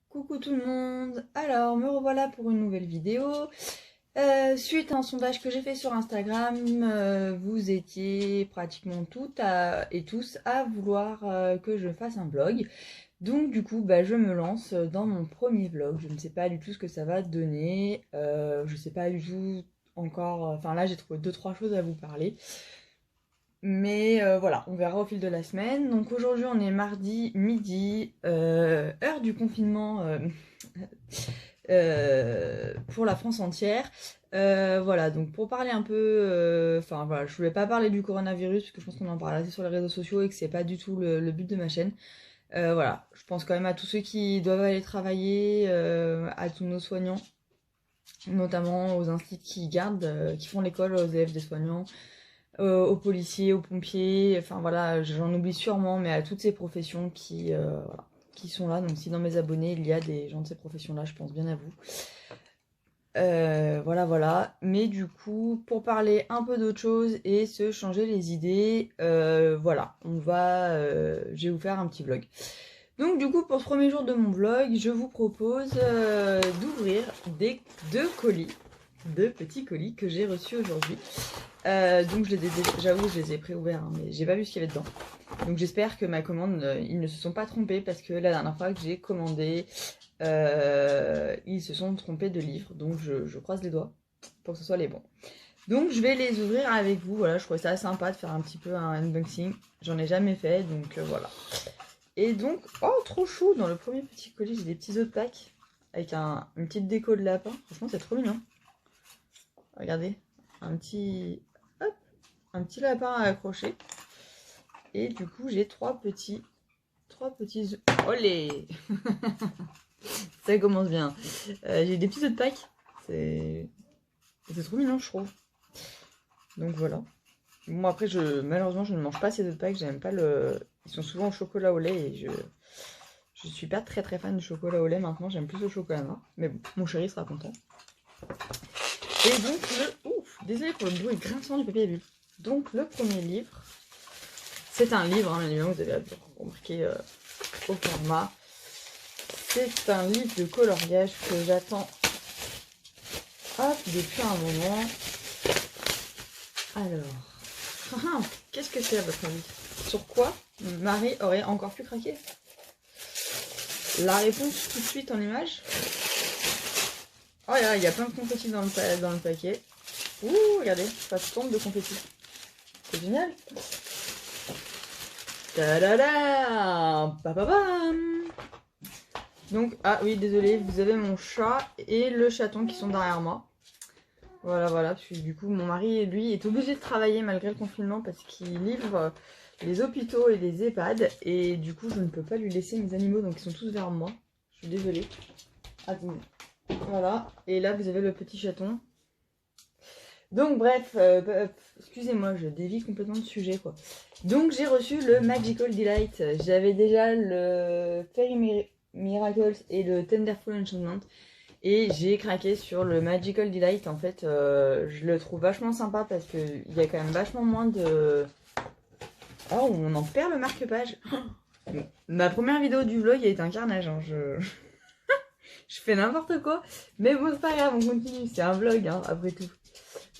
Coucou tout le monde, alors me revoilà pour une nouvelle vidéo. Suite à un sondage que j'ai fait sur Instagram, vous étiez pratiquement toutes et tous à vouloir que je fasse un vlog. Donc du coup je me lance dans mon premier vlog. Je ne sais pas du tout ce que ça va donner, je sais pas du tout encore, enfin là j'ai trouvé 2-3 choses à vous parler. Mais voilà, on verra au fil de la semaine. Donc aujourd'hui on est mardi midi, heure du confinement pour la France entière. Voilà, donc pour parler un peu, enfin voilà, je voulais pas parler du coronavirus parce que je pense qu'on en parle assez sur les réseaux sociaux et que c'est pas du tout le but de ma chaîne. Voilà, je pense quand même à tous ceux qui doivent aller travailler, à tous nos soignants, notamment aux instituts qui gardent, qui font l'école aux élèves des soignants, aux policiers, aux pompiers, enfin voilà, j'en oublie sûrement, mais à toutes ces professions voilà, qui sont là. Donc si dans mes abonnés il y a des gens de ces professions-là, je pense bien à vous. Voilà. Mais du coup, pour parler un peu d'autre chose et se changer les idées, voilà, je vais vous faire un petit vlog. Donc du coup, pour ce premier jour de mon vlog, je vous propose d'ouvrir deux petits colis que j'ai reçus aujourd'hui. Donc j'avoue, je les ai préouverts, hein, mais j'ai pas vu ce qu'il y avait dedans. Donc j'espère que ma commande, ils ne se sont pas trompés parce que la dernière fois que j'ai commandé, ils se sont trompés de livre. Donc je croise les doigts pour que ce soit les bons. Donc je vais les ouvrir avec vous. Voilà, je trouvais ça sympa de faire un petit peu un unboxing. J'en ai jamais fait, donc voilà. Et donc, oh trop chou, dans le premier petit colis, j'ai des petits œufs de Pâques avec une petite déco de lapin. Franchement, c'est trop mignon. Regardez, un petit lapin à accrocher. Et du coup, j'ai trois petits œufs. Olé. Ça commence bien. J'ai des petits œufs de Pâques. C'est trop mignon, je trouve. Donc voilà. Bon, après, malheureusement, je ne mange pas ces œufs de Pâques. J'aime pas le... Ils sont souvent au chocolat au lait et je suis pas très fan du chocolat au lait maintenant. J'aime plus le chocolat noir. Mais bon, mon chéri sera content. Et donc, désolé pour le bruit grinçant du papier à bulles. Donc, le premier livre, c'est un livre, hein, évidemment, vous avez remarqué au format. C'est un livre de coloriage que j'attends depuis un moment. Alors, qu'est-ce que c'est à votre avis? Sur quoi Marie aurait encore pu craquer? La réponse tout de suite en image. Oh là, il y a plein de confettis dans le paquet. Ouh, regardez, ça tombe de confettis. C'est génial. Ta-da-da, pa-pa-pam. Donc, ah oui, désolé, vous avez mon chat et le chaton qui sont derrière moi. Voilà, parce que du coup, mon mari, lui, est obligé de travailler malgré le confinement parce qu'il livre les hôpitaux et les EHPAD. Et du coup, je ne peux pas lui laisser mes animaux, donc ils sont tous vers moi. Je suis désolée. Attendez. Voilà, et là, vous avez le petit chaton. Donc, bref, excusez-moi, je dévie complètement de sujet, quoi. Donc, j'ai reçu le Magical Delight. J'avais déjà le Fairy Miracles et le Tenderful Enchantment. Et j'ai craqué sur le Magical Delight. En fait, je le trouve vachement sympa parce qu'il y a quand même vachement moins de... Oh, on en perd le marque-page. Ma première vidéo du vlog a été un carnage. Hein. Je fais n'importe quoi. Mais bon, c'est pas grave, on continue. C'est un vlog, hein, après tout.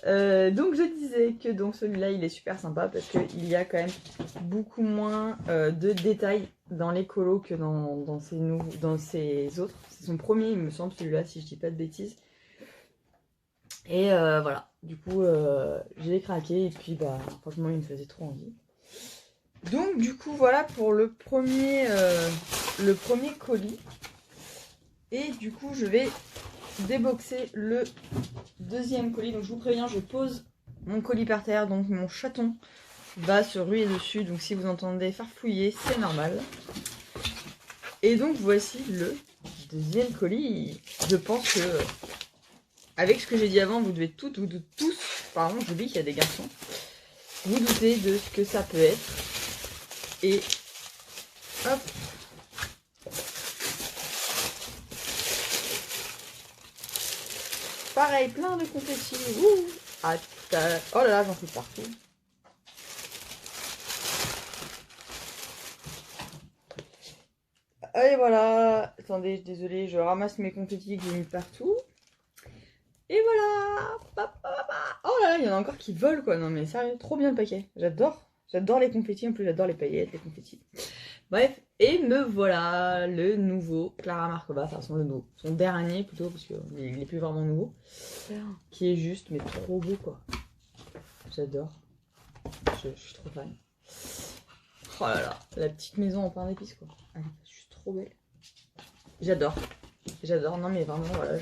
Donc je disais que donc celui-là il est super sympa parce qu'il y a quand même beaucoup moins de détails dans les colos que dans ces autres. C'est son premier il me semble celui-là si je dis pas de bêtises. Et voilà, du coup j'ai craqué et puis franchement il me faisait trop envie. Donc du coup voilà pour le premier colis. Et du coup je vais déboxer le deuxième colis. Donc je vous préviens, je pose mon colis par terre, donc mon chaton va se ruer dessus. Donc si vous entendez farfouiller, c'est normal. Et donc voici le deuxième colis. Je pense que avec ce que j'ai dit avant, vous devez tous, pardon, j'oublie qu'il y a des garçons, vous doutez de ce que ça peut être. Et hop. Pareil, plein de confettis. Oh là là, j'en fais partout. Et voilà, attendez, désolée, je ramasse mes confettis que j'ai mis partout. Et voilà. Oh là là, il y en a encore qui volent quoi. Non mais sérieux, trop bien le paquet. J'adore. J'adore les confettis, en plus j'adore les paillettes, les confettis. Bref, et me voilà, le nouveau Clara Markova, enfin son dernier plutôt, parce qu'il est plus vraiment nouveau. Qui est juste, mais trop beau quoi. J'adore. Je suis trop fan. Oh là là, la petite maison en pain d'épices quoi. Elle est juste trop belle. J'adore. J'adore. Non mais vraiment, voilà,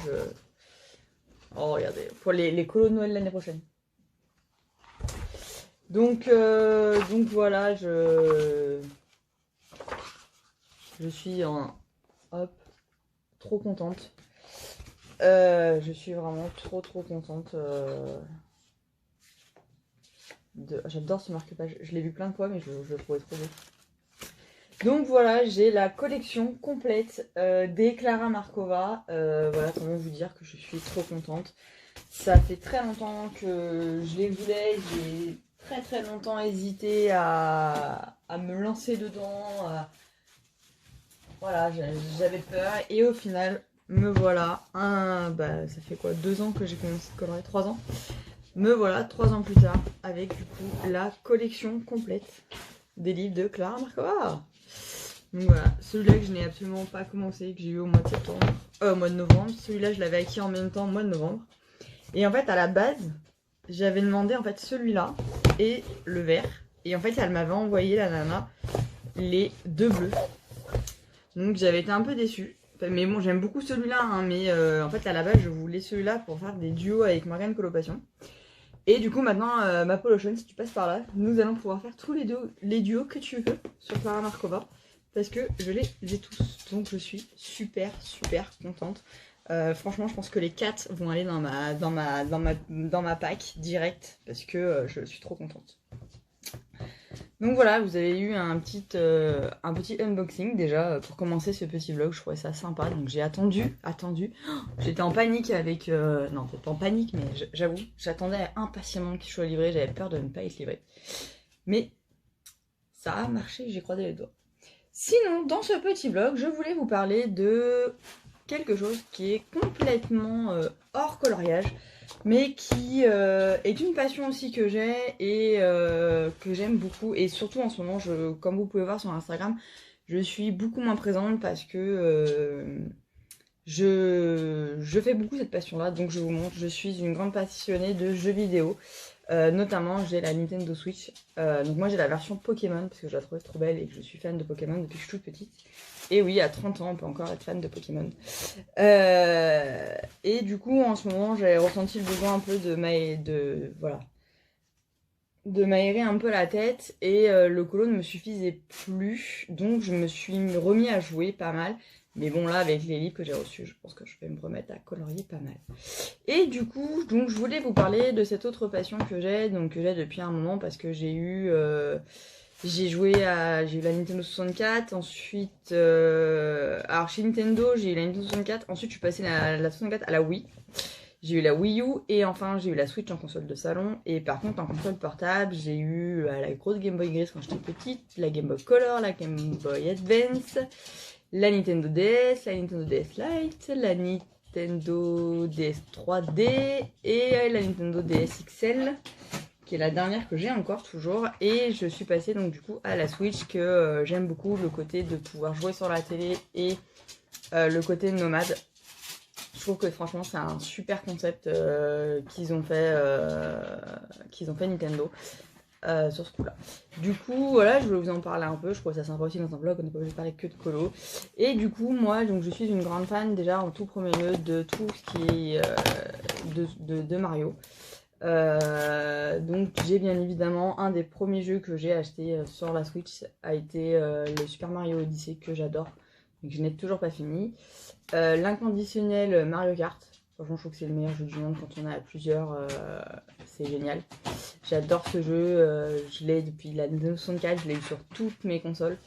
Oh regardez, pour les colos de Noël l'année prochaine. Donc voilà, je suis trop contente. Je suis vraiment trop contente. J'adore ce marque-page. Je l'ai vu plein de fois, mais je le trouvais trop beau. Donc voilà, j'ai la collection complète des Clara Markova. Voilà, comment vous dire que je suis trop contente. Ça fait très longtemps que je les voulais. J'ai très longtemps hésité à me lancer dedans. Voilà, j'avais peur. Et au final, me voilà. Ça fait quoi, 2 ans que j'ai commencé de colorer, 3 ans. Me voilà 3 ans plus tard avec du coup la collection complète des livres de Clara Markova. Donc voilà, celui-là que je n'ai absolument pas commencé, que j'ai eu au mois de septembre, au mois de novembre. Celui-là je l'avais acquis en même temps au mois de novembre. Et en fait à la base, j'avais demandé en fait celui-là et le vert. Et en fait elle m'avait envoyé, la nana, les 2 bleus. Donc j'avais été un peu déçue. Mais bon, j'aime beaucoup celui-là, hein, mais en fait à la base je voulais celui-là pour faire des duos avec Morgane Colocation. Et du coup maintenant, ma Polochon, si tu passes par là, nous allons pouvoir faire tous les duos que tu veux sur Clara Markova. Parce que je les ai tous. Donc je suis super contente. Franchement, je pense que les 4 vont aller dans ma pack direct. Parce que je suis trop contente. Donc voilà, vous avez eu un petit unboxing déjà pour commencer ce petit vlog. Je trouvais ça sympa. Donc j'ai attendu. J'étais en panique avec... Non, peut-être pas en panique, mais j'avoue, j'attendais impatiemment qu'il soit livré. J'avais peur de ne pas être livré. Mais ça a marché, j'ai croisé les doigts. Sinon, dans ce petit vlog, je voulais vous parler de quelque chose qui est complètement hors coloriage, mais qui est une passion aussi que j'ai et que j'aime beaucoup. Et surtout en ce moment, comme vous pouvez voir sur Instagram, je suis beaucoup moins présente parce que je fais beaucoup cette passion-là. Donc je vous montre, je suis une grande passionnée de jeux vidéo. Notamment j'ai la Nintendo Switch, donc moi j'ai la version Pokémon parce que je la trouve trop belle et que je suis fan de Pokémon depuis que je suis toute petite. Et oui, à 30 ans on peut encore être fan de Pokémon. Et du coup en ce moment j'avais ressenti le besoin un peu de m'aérer un peu la tête et le colo ne me suffisait plus, donc je me suis remis à jouer pas mal. Mais bon là avec les livres que j'ai reçus, je pense que je vais me remettre à colorier pas mal. Et du coup, donc je voulais vous parler de cette autre passion que j'ai depuis un moment parce que j'ai eu la Nintendo 64, ensuite alors chez Nintendo j'ai eu la Nintendo 64, ensuite je suis passée la 64 à la Wii. J'ai eu la Wii U et enfin j'ai eu la Switch en console de salon. Et par contre en console portable, j'ai eu la grosse Game Boy grise quand j'étais petite, la Game Boy Color, la Game Boy Advance, la Nintendo DS, la Nintendo DS Lite, la Nintendo DS 3D et la Nintendo DS XL, qui est la dernière que j'ai encore toujours. Et je suis passée donc du coup à la Switch que j'aime beaucoup, le côté de pouvoir jouer sur la télé et le côté nomade. Je trouve que franchement c'est un super concept qu'ils ont fait Nintendo sur ce coup là. Du coup voilà, je voulais vous en parler un peu, je trouve ça sympa aussi dans un vlog, on n'est pas obligé de parler que de colo. Et du coup moi donc je suis une grande fan déjà en tout premier lieu de tout ce qui est de Mario. Donc j'ai bien évidemment un des premiers jeux que j'ai acheté sur la Switch a été le Super Mario Odyssey que j'adore, mais que je n'ai toujours pas fini. L'inconditionnel Mario Kart, franchement je trouve que c'est le meilleur jeu du monde quand on est à plusieurs, c'est génial. J'adore ce jeu, je l'ai depuis la Nintendo 64, je l'ai eu sur toutes mes consoles,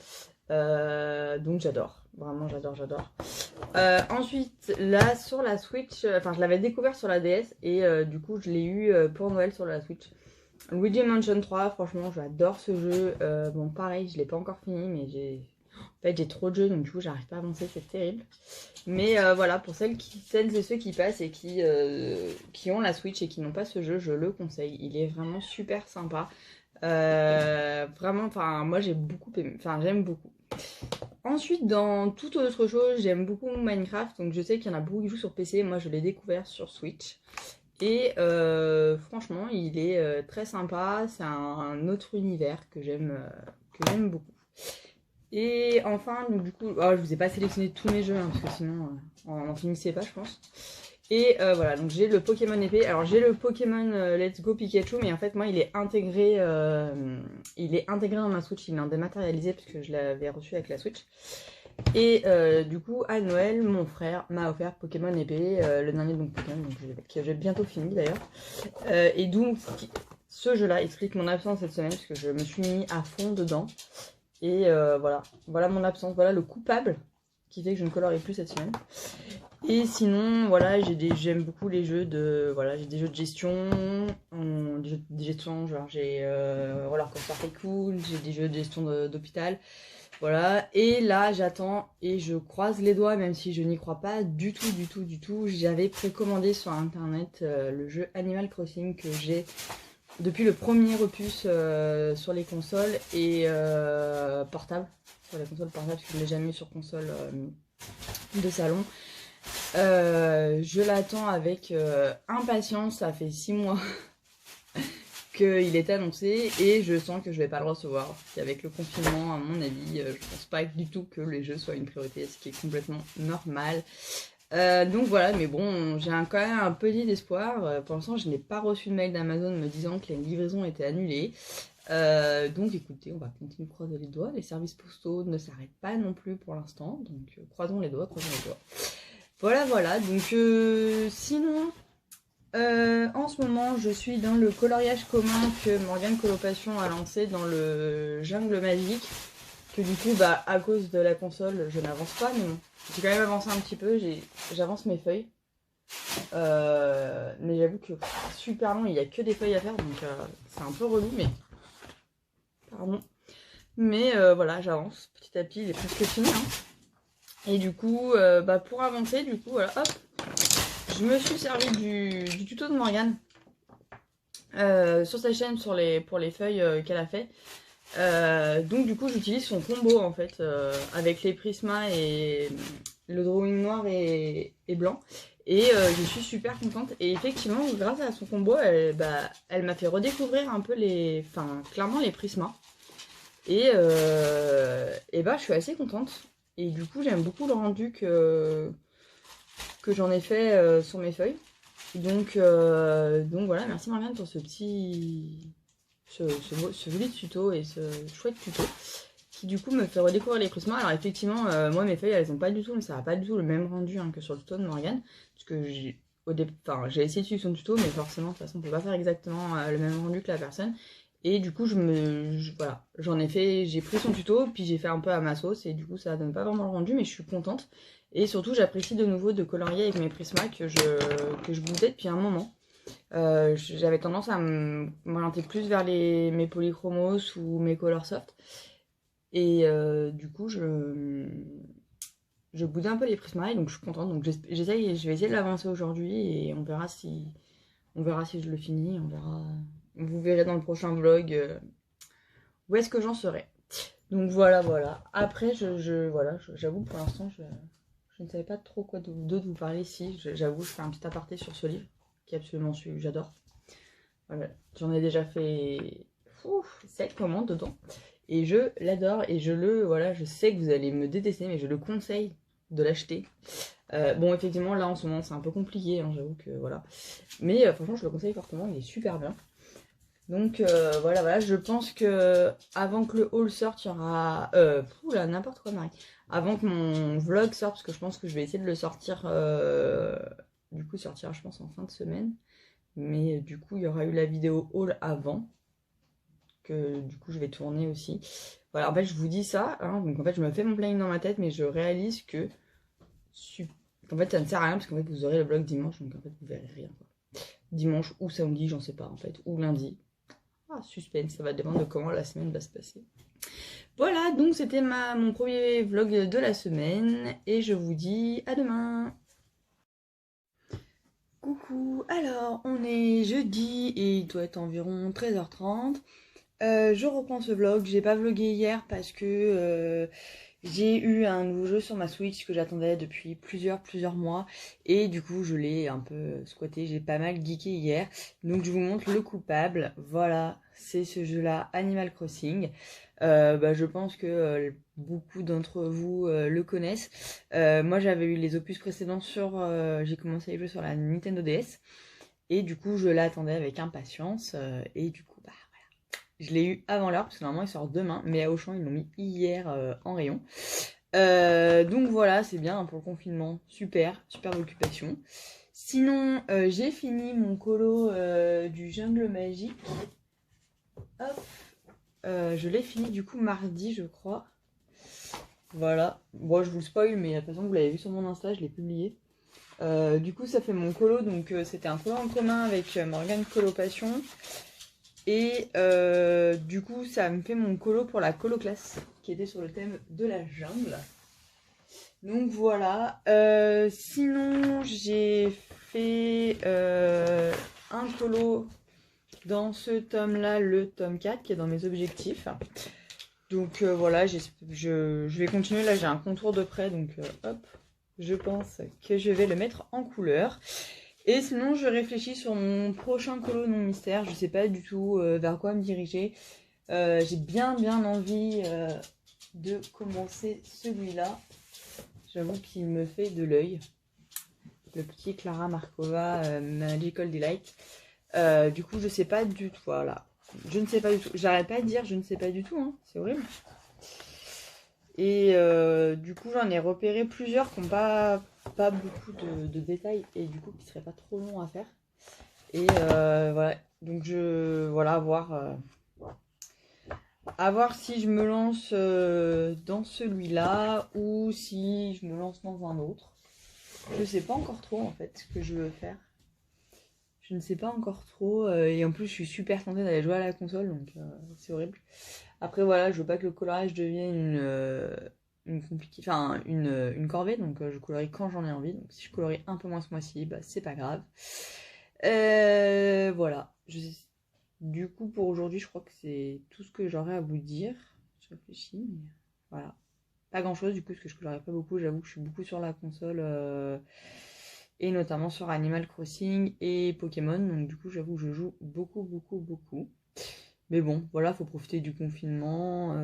donc j'adore, vraiment j'adore. Ensuite là sur la Switch, enfin je l'avais découvert sur la DS et du coup je l'ai eu pour Noël sur la Switch. Luigi Mansion 3, franchement j'adore ce jeu, bon pareil je l'ai pas encore fini mais En fait, j'ai trop de jeux, donc du coup, j'arrive pas à avancer, c'est terrible. Mais voilà, pour celles et ceux qui passent et qui ont la Switch et qui n'ont pas ce jeu, je le conseille. Il est vraiment super sympa. Vraiment, enfin, moi j'ai beaucoup aimé, enfin, j'aime beaucoup. Ensuite, dans toute autre chose, j'aime beaucoup Minecraft, donc je sais qu'il y en a beaucoup qui jouent sur PC. Moi, je l'ai découvert sur Switch. Et franchement, il est très sympa. C'est un autre univers que j'aime beaucoup. Et enfin, donc, du coup, oh, je vous ai pas sélectionné tous mes jeux, hein, parce que sinon, on n'en finissait pas, je pense. Et voilà, donc j'ai le Pokémon épée. Alors j'ai le Pokémon Let's Go Pikachu, mais en fait moi il est intégré dans ma Switch, il est en dématérialisé parce que je l'avais reçu avec la Switch. Et du coup à Noël, mon frère m'a offert Pokémon épée, le dernier donc Pokémon donc, que j'ai bientôt fini d'ailleurs. Et donc ce jeu-là explique mon absence cette semaine parce que je me suis mis à fond dedans. Et voilà mon absence, voilà le coupable qui fait que je ne colorie plus cette semaine. Et sinon, voilà, j'aime beaucoup les jeux de, voilà, j'ai des jeux de gestion, des jeux de gestion, genre j'ai Roller Coaster Tycoon, j'ai des jeux de gestion d'hôpital, voilà. Et là, j'attends et je croise les doigts, même si je n'y crois pas du tout. J'avais précommandé sur internet le jeu Animal Crossing que j'ai depuis le premier opus sur les consoles et portables, sur les consoles portables, parce que je ne l'ai jamais eu sur console de salon. Je l'attends avec impatience, ça fait 6 mois qu'il est annoncé et je sens que je vais pas le recevoir. Et avec le confinement, à mon avis, je pense pas du tout que les jeux soient une priorité, ce qui est complètement normal. Donc voilà, mais bon, j'ai quand même un petit espoir. Pour l'instant, je n'ai pas reçu de mail d'Amazon me disant que les livraisons étaient annulées. Donc écoutez, on va continuer de croiser les doigts. Les services postaux ne s'arrêtent pas non plus pour l'instant, donc croisons les doigts. Voilà, donc sinon, en ce moment, je suis dans le coloriage commun que Morgane Colocation a lancé dans le Jungle Magique, que du coup, bah, à cause de la console, je n'avance pas, mais bon, j'ai quand même avancé un petit peu, j'avance mes feuilles. Mais j'avoue que c'est super long, il n'y a que des feuilles à faire, donc c'est un peu relou, mais... Pardon. Mais voilà, j'avance petit à petit, il est presque fini, hein. Et du coup, bah, pour avancer, du coup, voilà, hop, je me suis servi du tuto de Morgane sur sa chaîne pour les feuilles qu'elle a fait. Donc du coup, j'utilise son combo en fait, avec les prismas et le drawing noir et blanc. Et je suis super contente. Et effectivement, grâce à son combo, elle m'a fait redécouvrir un peu clairement les prismas. Et bah, je suis assez contente. Et du coup, j'aime beaucoup le rendu que j'en ai fait sur mes feuilles. Donc voilà, merci Marianne pour ce joli tuto et ce chouette tuto qui du coup me fait redécouvrir les prismas. Alors effectivement, moi mes feuilles elles ont pas du tout, mais ça n'a pas du tout le même rendu hein, que sur le tuto de Morgane. Parce que j'ai essayé de suivre son tuto, mais forcément de toute façon on peut pas faire exactement le même rendu que la personne. Et du coup voilà, j'ai pris son tuto, puis j'ai fait un peu à ma sauce et du coup ça donne pas vraiment le rendu, mais je suis contente. Et surtout j'apprécie de nouveau de colorier avec mes prismas que je boudais depuis un moment. J'avais tendance à m'orienter plus vers mes polychromos ou mes color soft. Et du coup je boudais un peu les prismas, donc je suis contente. Donc je vais essayer de l'avancer aujourd'hui et on verra si je le finis, on verra. Vous verrez dans le prochain vlog où est-ce que j'en serai. Donc voilà. Après, j'avoue pour l'instant, je ne savais pas trop quoi d'autre vous parler. Si, j'avoue, je fais un petit aparté sur ce livre qui est absolument j'adore. Voilà, j'en ai déjà fait 7 commandes dedans. Et je l'adore et je sais que vous allez me détester, mais je le conseille de l'acheter. Bon, effectivement, là en ce moment c'est un peu compliqué, hein, j'avoue que voilà. Mais franchement, je le conseille fortement, il est super bien. Donc voilà, je pense que avant que le haul sorte, il y aura. N'importe quoi, Marie. Avant que mon vlog sorte, parce que je pense que je vais essayer de le sortir. Du coup, sortira, je pense, en fin de semaine. Mais du coup, il y aura eu la vidéo haul avant. Que du coup, je vais tourner aussi. Voilà, en fait, je vous dis ça. Hein, donc en fait, je me fais mon planning dans ma tête, mais je réalise que. En fait, ça ne sert à rien, parce qu'en fait, vous aurez le vlog dimanche. Donc en fait, vous verrez rien. Quoi. Dimanche ou samedi, j'en sais pas, en fait. Ou lundi. Ah, suspense, ça va dépendre de comment la semaine va se passer. Voilà, donc c'était mon premier vlog de la semaine et je vous dis à demain. Coucou, alors on est jeudi et il doit être environ 13h30. Je reprends ce vlog, j'ai pas vlogué hier parce que j'ai eu un nouveau jeu sur ma Switch que j'attendais depuis plusieurs mois et du coup je l'ai un peu squatté, j'ai pas mal geeké hier. Donc je vous montre le coupable, voilà, c'est ce jeu là, Animal Crossing. Je pense que beaucoup d'entre vous le connaissent. Moi j'avais eu les opus précédents j'ai commencé à y jouer sur la Nintendo DS et du coup je l'attendais avec impatience et du coup bah je l'ai eu avant l'heure parce que normalement il sort demain, mais à Auchan ils l'ont mis hier en rayon. Donc voilà, c'est bien pour le confinement, super d'occupation. Sinon, j'ai fini mon colo du Jungle Magique. Hop, je l'ai fini du coup mardi, je crois. Voilà, bon je vous spoil, mais de toute façon vous l'avez vu sur mon Insta, je l'ai publié. Du coup ça fait mon colo, donc c'était un colo en commun avec Morgane Colocation. Et du coup, ça me fait mon colo pour la colo classe qui était sur le thème de la jungle. Donc voilà. Sinon, j'ai fait un colo dans ce tome-là, le tome 4, qui est dans mes objectifs. Donc voilà, je vais continuer. Là, j'ai un contour de près, donc hop, je pense que je vais le mettre en couleur. Et sinon, je réfléchis sur mon prochain colo non mystère. Je sais pas du tout vers quoi me diriger. J'ai bien envie de commencer celui-là. J'avoue qu'il me fait de l'œil. Le petit Clara Markova Magical Delight. Du coup, je sais pas du tout. Voilà. Je ne sais pas du tout. J'arrête pas de dire je ne sais pas du tout. Hein. C'est horrible. Et du coup, j'en ai repéré plusieurs qui n'ont pas beaucoup de détails et du coup qui seraient pas trop longs à faire. Et voilà, donc à voir si je me lance dans celui-là ou si je me lance dans un autre. Je sais pas encore trop en fait ce que je veux faire. Je ne sais pas encore trop et en plus je suis super tentée d'aller jouer à la console, donc c'est horrible. Après voilà, je veux pas que le coloriage devienne une corvée, donc je colorie quand j'en ai envie. Donc si je colorie un peu moins ce mois-ci, bah, c'est pas grave. Voilà. Du coup pour aujourd'hui, je crois que c'est tout ce que j'aurais à vous dire. Je réfléchis, mais voilà. Pas grand chose du coup, parce que je colorie pas beaucoup. J'avoue que je suis beaucoup sur la console et notamment sur Animal Crossing et Pokémon. Donc du coup, j'avoue que je joue beaucoup. Mais bon, voilà, faut profiter du confinement.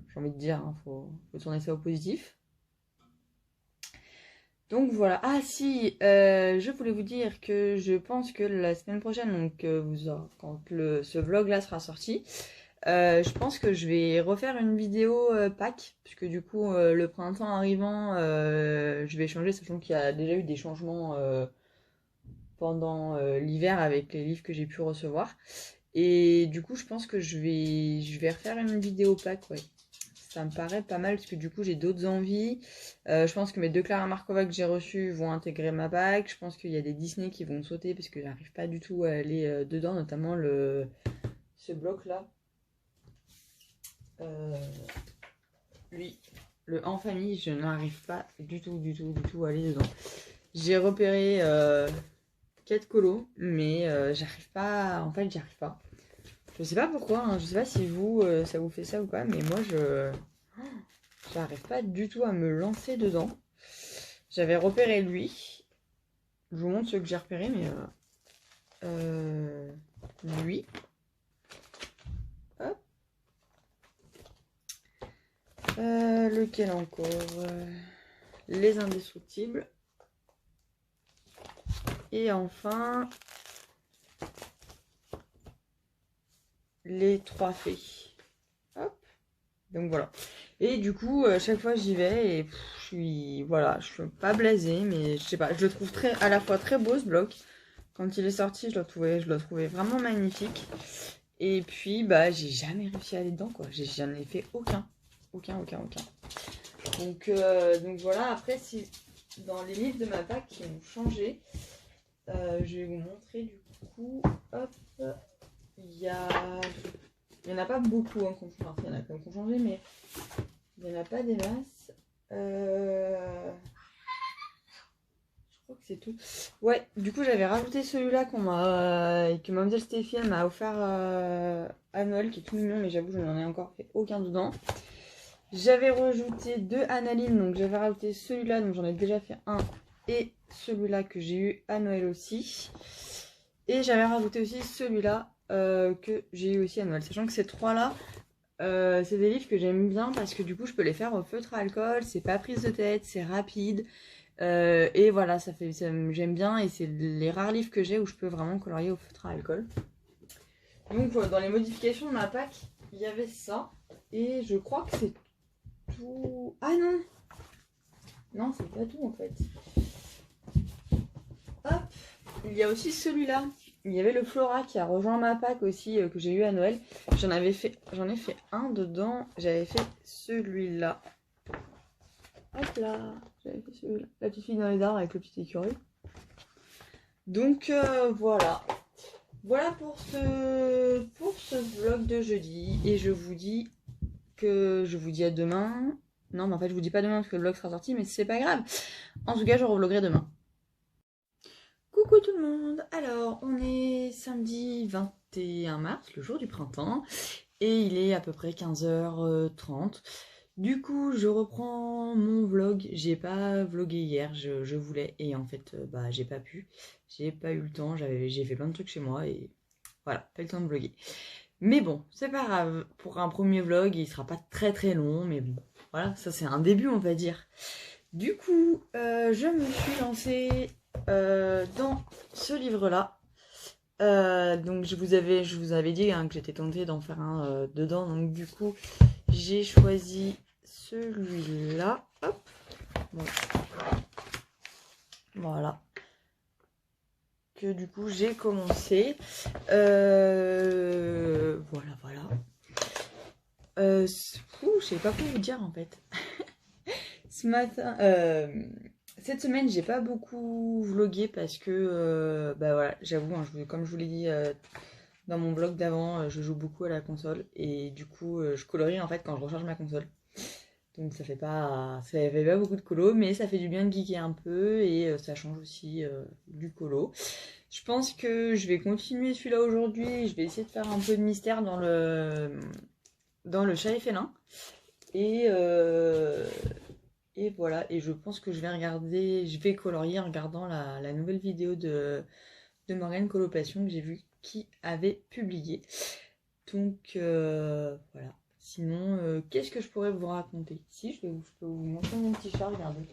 J'ai envie de dire, hein, faut tourner ça au positif. Donc voilà. Ah si, je voulais vous dire que je pense que la semaine prochaine, donc quand ce vlog-là sera sorti, je pense que je vais refaire une vidéo Pâques, puisque du coup, le printemps arrivant, je vais changer, sachant qu'il y a déjà eu des changements pendant l'hiver avec les livres que j'ai pu recevoir. Et du coup, je pense que je vais refaire une vidéo Pâques, ouais. Ça me paraît pas mal parce que du coup j'ai d'autres envies. Je pense que mes 2 Clara Markova que j'ai reçues vont intégrer ma pack. Je pense qu'il y a des Disney qui vont sauter parce que j'arrive pas du tout à aller dedans, notamment ce bloc là. Lui, le en famille, je n'arrive pas du tout à aller dedans. J'ai repéré 4 colos, mais j'arrive pas. En fait, j'y arrive pas. Je sais pas pourquoi, hein. Je sais pas si vous, ça vous fait ça ou pas, mais moi j'arrive pas du tout à me lancer dedans. J'avais repéré lui. Je vous montre ceux que j'ai repérés, mais lui. Hop. Lequel encore les indestructibles. Et enfin les 3 fées. Hop. Donc voilà. Et du coup, chaque fois j'y vais et je suis pas blasée, mais je sais pas, je le trouve à la fois très beau ce bloc. Quand il est sorti, je le trouvais vraiment magnifique. Et puis bah j'ai jamais réussi à aller dedans quoi. J'en ai fait aucun. Donc voilà, après si dans les livres de ma pack qui ont changé, je vais vous montrer du coup. Hop, il y a Il n'y en a pas beaucoup, hein, enfin, il y en a quand même qui ont changé, mais il n'y en a pas des masses. Je crois que c'est tout. Ouais, du coup, j'avais rajouté celui-là que mademoiselle Stéphie elle m'a offert à Noël, qui est tout mignon, mais j'avoue, je n'en ai encore fait aucun dedans. J'avais rajouté 2 Analine, donc j'avais rajouté celui-là, donc j'en ai déjà fait un, et celui-là que j'ai eu à Noël aussi. Et j'avais rajouté aussi celui-là que j'ai eu aussi à Noël, sachant que ces trois-là, c'est des livres que j'aime bien parce que du coup je peux les faire au feutre à alcool, c'est pas prise de tête, c'est rapide. Et voilà, j'aime bien et c'est les rares livres que j'ai où je peux vraiment colorier au feutre à alcool. Donc dans les modifications de ma pack, il y avait ça. Et je crois que c'est tout... Ah non! Non, c'est pas tout en fait. Hop! Il y a aussi celui-là. Il y avait le Flora qui a rejoint ma pack aussi, que j'ai eu à Noël. J'en ai fait un dedans. J'avais fait celui-là. Hop là! J'avais fait celui-là. La petite fille dans les arbres avec le petit écureuil. Donc voilà. Voilà pour ce vlog de jeudi. Et je vous dis à demain. Non, mais en fait, je vous dis pas demain parce que le vlog sera sorti, mais c'est pas grave. En tout cas, je revloggerai demain. Coucou tout le monde. Alors, on est samedi 21 mars, le jour du printemps. Et il est à peu près 15h30. Du coup, je reprends mon vlog. J'ai pas vlogué hier, je voulais. Et en fait, bah, j'ai pas pu. J'ai pas eu le temps. J'ai fait plein de trucs chez moi et voilà, pas eu le temps de vlogger. Mais bon, c'est pas grave. Pour un premier vlog, il sera pas très très long. Mais bon, voilà, ça c'est un début, on va dire. Du coup, je me suis lancée dans ce livre-là. Donc je vous avais dit hein, que j'étais tentée d'en faire un dedans. Donc du coup, j'ai choisi celui-là. Hop. Bon. Voilà. Que du coup j'ai commencé. Voilà. Je sais pas quoi vous dire en fait. Ce matin, cette semaine, j'ai pas beaucoup vlogué parce que, bah voilà, j'avoue, hein, comme je vous l'ai dit dans mon vlog d'avant, je joue beaucoup à la console et du coup, je colorie en fait quand je recharge ma console. Donc ça fait pas beaucoup de colo, mais ça fait du bien de geeker un peu et ça change aussi du colo. Je pense que je vais continuer celui-là aujourd'hui. Je vais essayer de faire un peu de mystère dans le chat et félin. Et voilà, et je pense que je vais colorier en regardant la nouvelle vidéo de Morgane Colocation que j'ai vu qui avait publié. Donc voilà. Sinon, qu'est-ce que je pourrais vous raconter? Si, je peux vous montrer mon petit chat, regardez.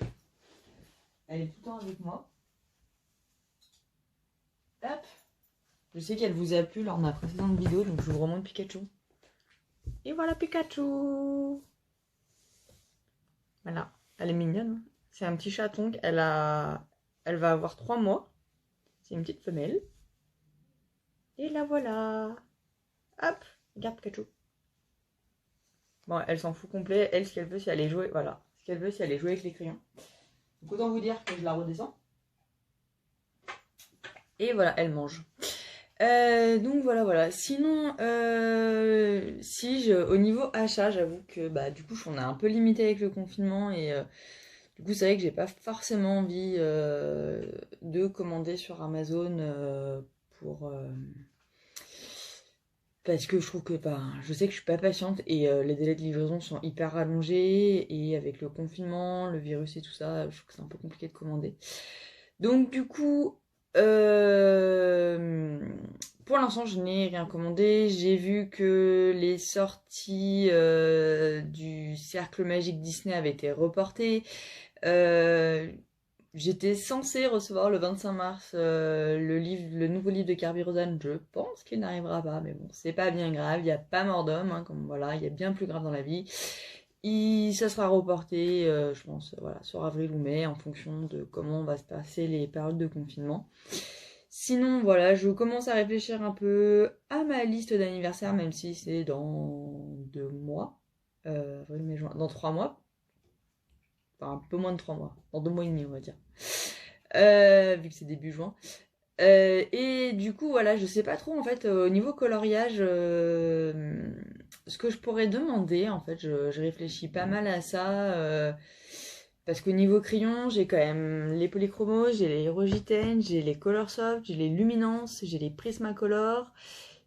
Elle est tout le temps avec moi. Hop. Je sais qu'elle vous a plu lors de ma précédente vidéo, donc je vous remonte Pikachu. Et voilà Pikachu. Voilà. Elle est mignonne. C'est un petit chaton. Elle va avoir 3 mois. C'est une petite femelle. Et la voilà. Hop, regarde Pikachu. Bon, elle s'en fout complet. Elle, ce qu'elle veut, c'est aller jouer. Voilà. Ce qu'elle veut, c'est aller jouer avec les crayons. Donc autant vous dire que je la redescends. Et voilà, elle mange. Donc voilà. Sinon, au niveau achat, j'avoue que bah du coup, on est un peu limité avec le confinement et du coup, c'est vrai que j'ai pas forcément envie de commander sur Amazon parce que je trouve que je sais que je suis pas patiente et les délais de livraison sont hyper rallongés et avec le confinement, le virus et tout ça, je trouve que c'est un peu compliqué de commander. Donc du coup, pour l'instant, je n'ai rien commandé. J'ai vu que les sorties du Cercle Magique Disney avaient été reportées. J'étais censée recevoir le 25 mars le nouveau livre de Kerby Rosen. Je pense qu'il n'arrivera pas, mais bon, c'est pas bien grave. Il n'y a pas mort d'homme, hein, comme voilà, il y a bien plus grave dans la vie. Ça sera reporté, je pense, voilà, sur avril ou mai, en fonction de comment va se passer les périodes de confinement. Sinon, voilà, je commence à réfléchir un peu à ma liste d'anniversaire, même si c'est dans 2 mois. Avril, mai, juin, dans 3 mois. Enfin, un peu moins de 3 mois. Dans 2 mois et demi, on va dire. Vu que c'est début juin. Et du coup, voilà, je sais pas trop en fait au niveau coloriage ce que je pourrais demander. En fait, je réfléchis pas mal à ça parce qu'au niveau crayon, j'ai quand même les polychromos, j'ai les Rogiten, j'ai les Colorsoft, j'ai les Luminance, j'ai les Prismacolor,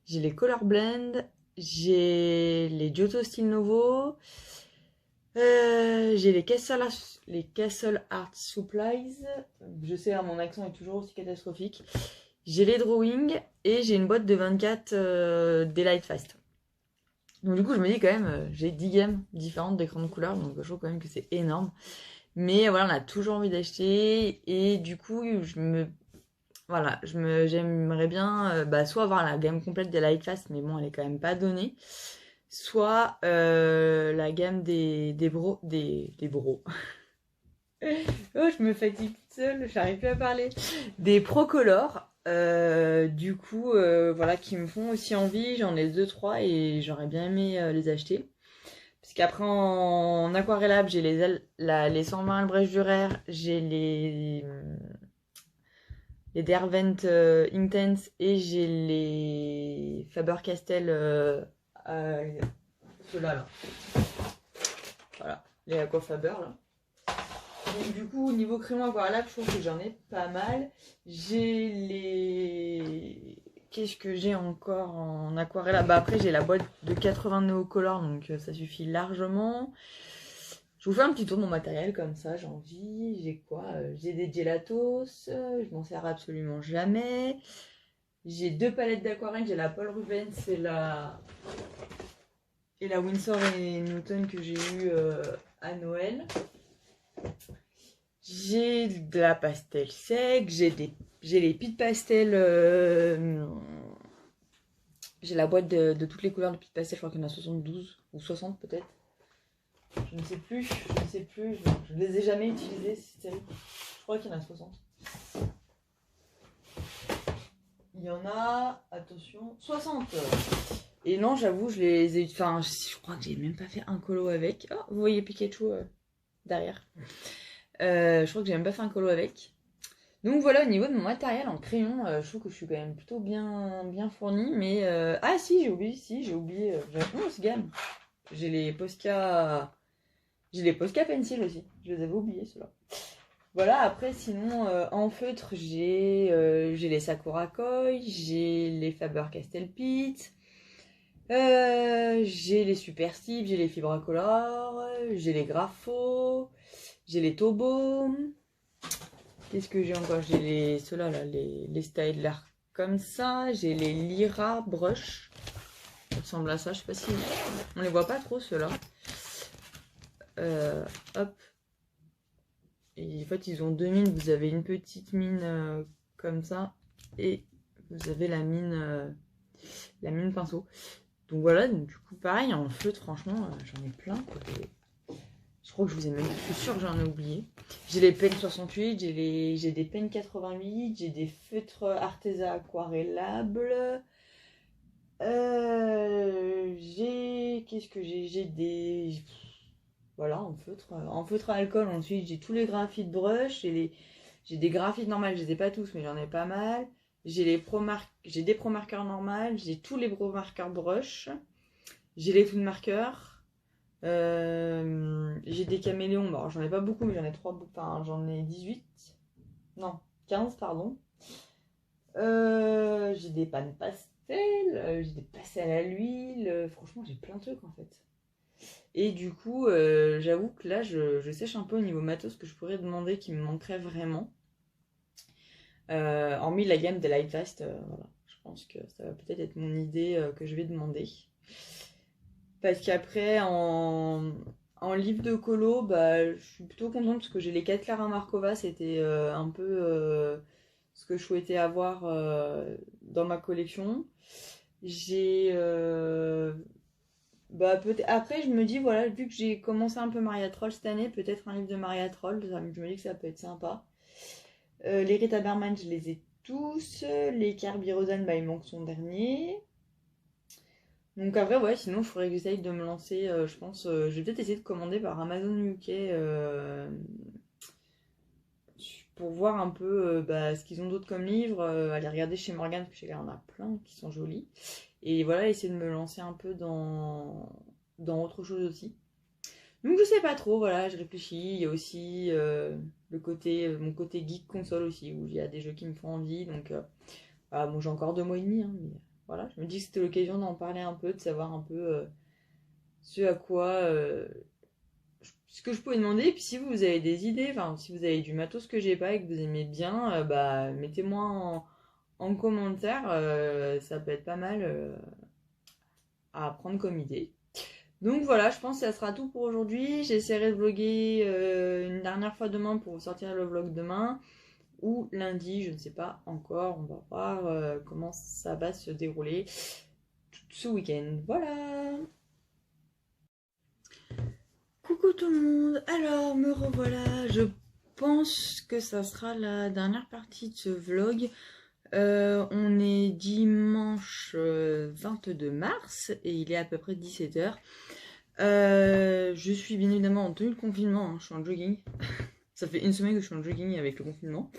j'ai les Color Blend, j'ai les Giotto Style Novo, j'ai les Castle Art Supplies. Je sais, hein, mon accent est toujours aussi catastrophique. J'ai les drawings et j'ai une boîte de 24 des Lightfast. Donc du coup, je me dis quand même, j'ai 10 gammes différentes d'écrans de couleur, donc je trouve quand même que c'est énorme. Mais voilà, on a toujours envie d'acheter et du coup, voilà, j'aimerais bien soit avoir la gamme complète des Lightfast, mais bon, elle est quand même pas donnée. Soit la gamme des bros. Oh, je me fatigue toute seule, j'arrive plus à parler. Des Procolor, du coup, voilà, qui me font aussi envie. J'en ai deux, trois et j'aurais bien aimé les acheter. Parce qu'après, en aquarellable, j'ai les 120 Albrecht Dürer, j'ai les Derwent Intense et j'ai les Faber-Castell, ceux-là, là. Voilà, les Aquafaber, là. Donc, du coup, au niveau crayon aquarellable, je trouve que j'en ai pas mal. J'ai les... Qu'est-ce que j'ai encore en aquarellable? Bah après, j'ai la boîte de 80 Neocolor, donc ça suffit largement. Je vous fais un petit tour de mon matériel comme ça, j'ai envie. J'ai quoi? J'ai des gelatos, je m'en sers absolument jamais. J'ai deux palettes d'aquarelle, j'ai la Paul Rubens et la Winsor et Newton que j'ai eu à Noël. J'ai de la pastel sec, j'ai les piles pastel. J'ai la boîte de toutes les couleurs de piles pastel, je crois qu'il y en a 72 ou 60 peut-être. Je ne sais plus, je ne les ai jamais utilisées, c'est terrible. Je crois qu'il y en a 60. Il y en a, attention, 60. Et non, j'avoue, je les ai. Enfin, je crois que j'ai même pas fait un colo avec. Oh, vous voyez Pikachu derrière. Je crois que j'ai même pas fait un colo avec. Donc voilà, au niveau de mon matériel en crayon, je trouve que je suis quand même plutôt bien fournie. Mais ah si, j'ai oublié, j'ai 11 gammes. J'ai les Posca Pencil aussi. Je les avais oubliés ceux-là. Voilà, après sinon en feutre, j'ai les Sakura Koi, j'ai les Faber-Castell Pit, j'ai les Super Steve, j'ai les Fibracolor, j'ai les Grapho, j'ai les Tobo. Qu'est-ce que j'ai encore? J'ai ceux-là, là, les Styler comme ça. J'ai les Lyra Brush. Ça ressemble à ça, je sais pas si... On les voit pas trop, ceux-là. Hop. Et en fait, ils ont deux mines. Vous avez une petite mine comme ça. Et vous avez la mine pinceau. Donc voilà, donc, du coup, pareil, en feutre, franchement, j'en ai plein, quoi. Je crois que je vous ai même... Je suis sûre que j'en ai oublié. J'ai les pennes 68, j'ai des pennes 88, j'ai des feutres artésans aquarellables. Qu'est-ce que j'ai? J'ai des... Voilà, en feutre. En feutre à alcool, ensuite, j'ai tous les graphites brush. J'ai des graphites normales, je les ai pas tous, mais j'en ai pas mal. J'ai des pro marqueurs normales, j'ai tous les pro marqueurs brush. J'ai les food marqueurs. J'ai des caméléons, bon, j'en ai pas beaucoup, mais j'en ai 3, enfin j'en ai 18. Non, 15, pardon. J'ai des pannes pastel, j'ai des pastels à l'huile. Franchement, j'ai plein de trucs en fait. Et du coup, j'avoue que là, je sèche un peu au niveau matos que je pourrais demander qui me manquerait vraiment. Hormis la gamme des Lightfast, voilà. Je pense que ça va peut-être être mon idée que je vais demander. Parce qu'après, en livre de colo, bah, je suis plutôt contente parce que j'ai les 4 Clara Markova, c'était un peu ce que je souhaitais avoir dans ma collection. J'ai. Bah, après, je me dis, voilà, vu que j'ai commencé un peu Maria Troll cette année, peut-être un livre de Maria Troll, je me dis que ça peut être sympa. Les Rita Berman, je les ai tous. Les Kirby Rosen, bah, il manque son dernier. Donc après, ouais, sinon, il faudrait que j'essaye de me lancer, je pense, je vais peut-être essayer de commander par Amazon UK pour voir un peu ce qu'ils ont d'autre comme livres, aller regarder chez Morgane, parce qu'il y en a plein qui sont jolis. Et voilà, essayer de me lancer un peu dans autre chose aussi. Donc je sais pas trop, voilà, je réfléchis. Il y a aussi mon côté geek console aussi, où il y a des jeux qui me font envie. Donc voilà, bon, j'ai encore 2 mois et demi, hein, mais voilà, je me dis que c'était l'occasion d'en parler un peu, de savoir un peu ce à quoi ce que je pouvais demander. Et puis si vous avez des idées, enfin si vous avez du matos que j'ai pas et que vous aimez bien, mettez-moi en commentaire, ça peut être pas mal à prendre comme idée. Donc voilà, je pense que ça sera tout pour aujourd'hui. J'essaierai de vlogger une dernière fois demain pour vous sortir le vlog demain. Ou lundi, je ne sais pas encore. On va voir comment ça va se dérouler ce week-end. Voilà. Coucou tout le monde. Alors, me revoilà. Je pense que ça sera la dernière partie de ce vlog. On est dimanche 22 mars et il est à peu près 17h. Je suis bien évidemment en tenue de confinement, hein, je suis en jogging. Ça fait 1 semaine que je suis en jogging avec le confinement.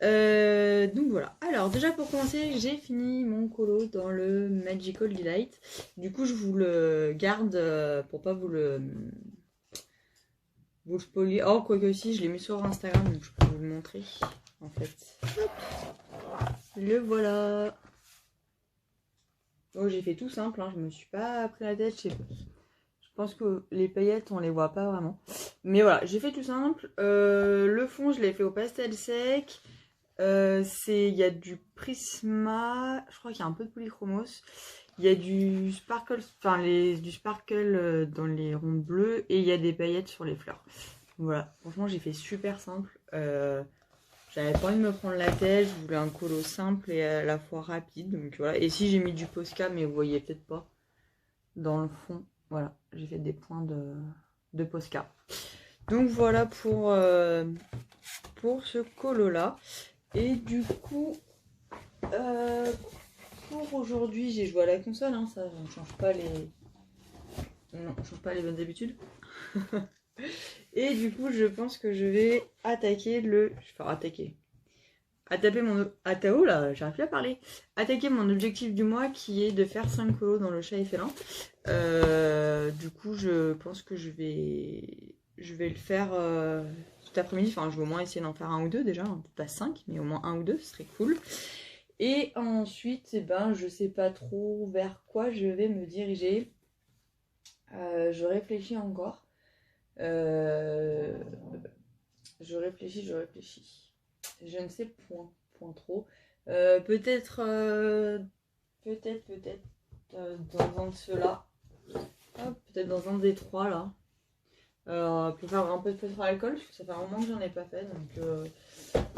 Donc voilà. Alors déjà pour commencer, j'ai fini mon colo dans le Magical Delight. Du coup je vous le garde pour pas vous spoiler. Oh quoique si, je l'ai mis sur Instagram donc je peux vous le montrer en fait. Hop. Le voilà. Oh j'ai fait tout simple, hein, je me suis pas pris la tête, je pense que les paillettes on les voit pas vraiment. Mais voilà, j'ai fait tout simple. Le fond je l'ai fait au pastel sec. Il y a du Prisma, je crois qu'il y a un peu de polychromos. Il y a du sparkle, du sparkle dans les ronds bleus et il y a des paillettes sur les fleurs. Voilà, franchement j'ai fait super simple. J'avais pas envie de me prendre la tête, je voulais un colo simple et à la fois rapide. Donc voilà. Et si j'ai mis du Posca, mais vous voyez peut-être pas dans le fond. Voilà, j'ai fait des points de Posca. Donc voilà pour ce colo là. Et du coup, pour aujourd'hui, j'ai joué à la console, hein, ça on change pas les. Non, on change pas les bonnes habitudes. Et du coup, je pense que je vais attaquer le. Enfin, attaquer. Attaquer mon. Oh là, j'arrive plus à parler. Attaquer mon objectif du mois qui est de faire 5 colos dans le chat et félin. Du coup, je pense que je vais le faire cet après-midi. Enfin, je vais au moins essayer d'en faire 1 ou 2 déjà. Pas 5, mais au moins 1 ou 2, ce serait cool. Et ensuite, eh ben, je sais pas trop vers quoi je vais me diriger. Je réfléchis encore. Je réfléchis. Je ne sais point trop. Peut-être dans un de ceux-là. Peut-être dans un des 3 là. Pour faire un peu de pétrole à l'alcool, parce que ça fait un moment que j'en ai pas fait. Donc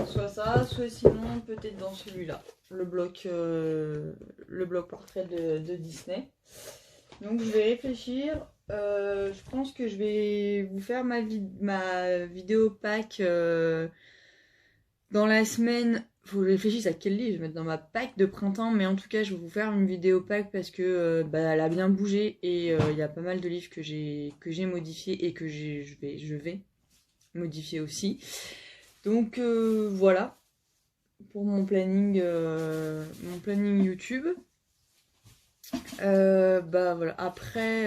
soit ça, soit sinon peut-être dans celui-là. Le bloc portrait de Disney. Donc je vais réfléchir. Je pense que je vais vous faire ma vidéo pack dans la semaine. Faut que je réfléchisse à quel livre je vais mettre dans ma pack de printemps, mais en tout cas je vais vous faire une vidéo pack parce que elle a bien bougé et il y a pas mal de livres que j'ai modifiés et que je vais modifier aussi. Donc voilà pour mon planning YouTube. Voilà. Après,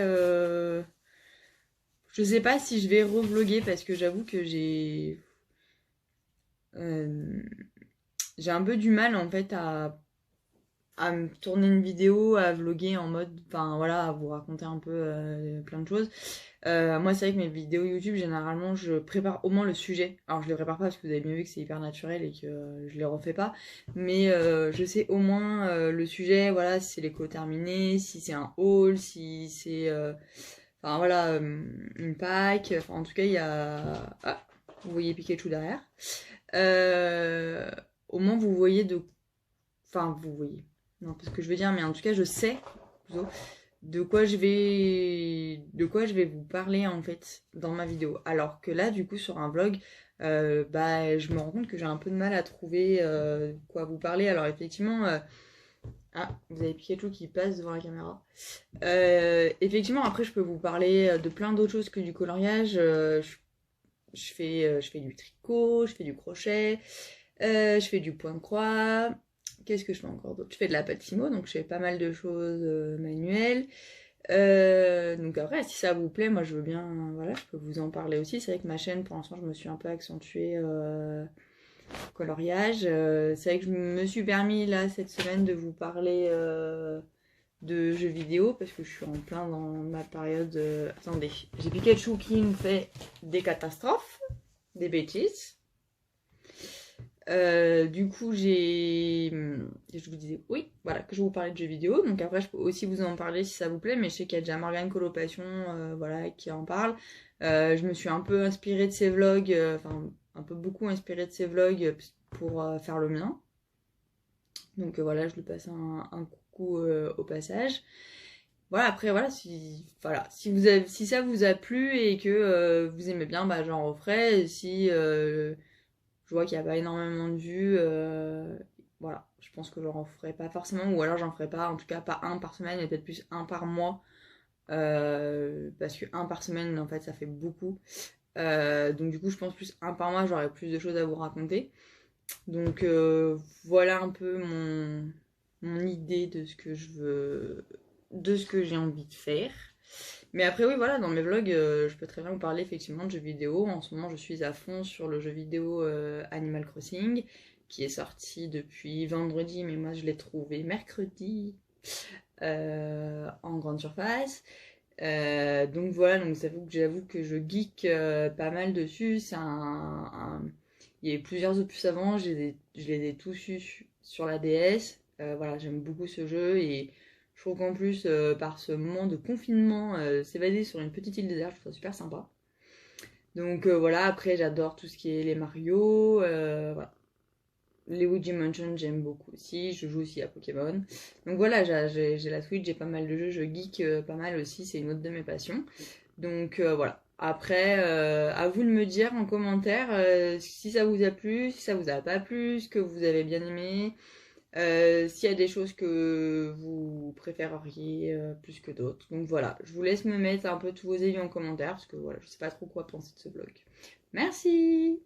je sais pas si je vais revlogger parce que j'avoue que j'ai un peu du mal en fait à me tourner une vidéo, à vlogger en mode, enfin voilà, à vous raconter un peu plein de choses. Moi c'est vrai que mes vidéos YouTube généralement je prépare au moins le sujet. Alors je les prépare pas parce que vous avez bien vu que c'est hyper naturel et que je les refais pas. Mais je sais au moins le sujet, voilà, si c'est les co-terminés, si c'est un haul, si c'est enfin voilà, une pack. Enfin en tout cas il y a. Ah, vous voyez Pikachu derrière. Au moins vous voyez de. Enfin vous voyez. Non, parce que je veux dire, mais en tout cas je sais plutôt de quoi je vais vous parler en fait dans ma vidéo. Alors que là du coup sur un vlog je me rends compte que j'ai un peu de mal à trouver quoi vous parler. Alors effectivement vous avez Pikachu qui passe devant la caméra. Effectivement après je peux vous parler de plein d'autres choses que du coloriage. je fais du tricot, je fais du crochet, je fais du point de croix. Qu'est-ce que je fais encore d'autre? Je fais de la pâte fimo, donc je fais pas mal de choses manuelles. Donc après, si ça vous plaît, moi je veux bien, voilà, je peux vous en parler aussi. C'est vrai que ma chaîne, pour l'instant, je me suis un peu accentuée coloriage. C'est vrai que je me suis permis là cette semaine de vous parler de jeux vidéo parce que je suis en plein dans ma période. Attendez, j'ai Pikachu qui me fait des catastrophes, des bêtises. Du coup, je vous disais, oui, voilà, que je vais vous parler de jeux vidéo. Donc après, je peux aussi vous en parler si ça vous plaît, mais je sais qu'il y a déjà Morgane Colopassion, voilà, qui en parle. Je me suis un peu inspirée de ses vlogs, enfin, un peu beaucoup inspirée de ses vlogs pour faire le mien. Donc voilà, je lui passe un coucou au passage. Voilà, après, voilà, si ça vous a plu et que vous aimez bien, bah j'en referai. Si je vois qu'il n'y a pas énormément de vues, voilà, je pense que j'en referai pas forcément, ou alors j'en ferai pas, en tout cas pas un par semaine, mais peut-être plus un par mois. Parce que un par semaine, en fait, ça fait beaucoup. Donc du coup, je pense plus un par mois, j'aurai plus de choses à vous raconter. Donc voilà un peu mon idée de ce que je veux, de ce que j'ai envie de faire. Mais après oui voilà, dans mes vlogs, je peux très bien vous parler effectivement de jeux vidéo. En ce moment je suis à fond sur le jeu vidéo Animal Crossing, qui est sorti depuis vendredi, mais moi je l'ai trouvé mercredi en grande surface. Donc voilà, donc j'avoue que je geek pas mal dessus. Il y a eu plusieurs opus avant, je les ai tous eus sur la DS. Voilà, j'aime beaucoup ce jeu et je trouve qu'en plus, par ce moment de confinement, s'évader sur une petite île déserte, je trouve ça super sympa. Donc voilà, après j'adore tout ce qui est les Mario, voilà. Les Luigi Mansion, j'aime beaucoup aussi. Je joue aussi à Pokémon. Donc voilà, j'ai la Switch, j'ai pas mal de jeux. Je geek pas mal aussi. C'est une autre de mes passions. Donc voilà. Après, à vous de me dire en commentaire si ça vous a plu, si ça vous a pas plu, ce que vous avez bien aimé. S'il y a des choses que vous préféreriez plus que d'autres. Donc voilà, je vous laisse me mettre un peu tous vos avis en commentaire parce que voilà, je sais pas trop quoi penser de ce vlog. Merci!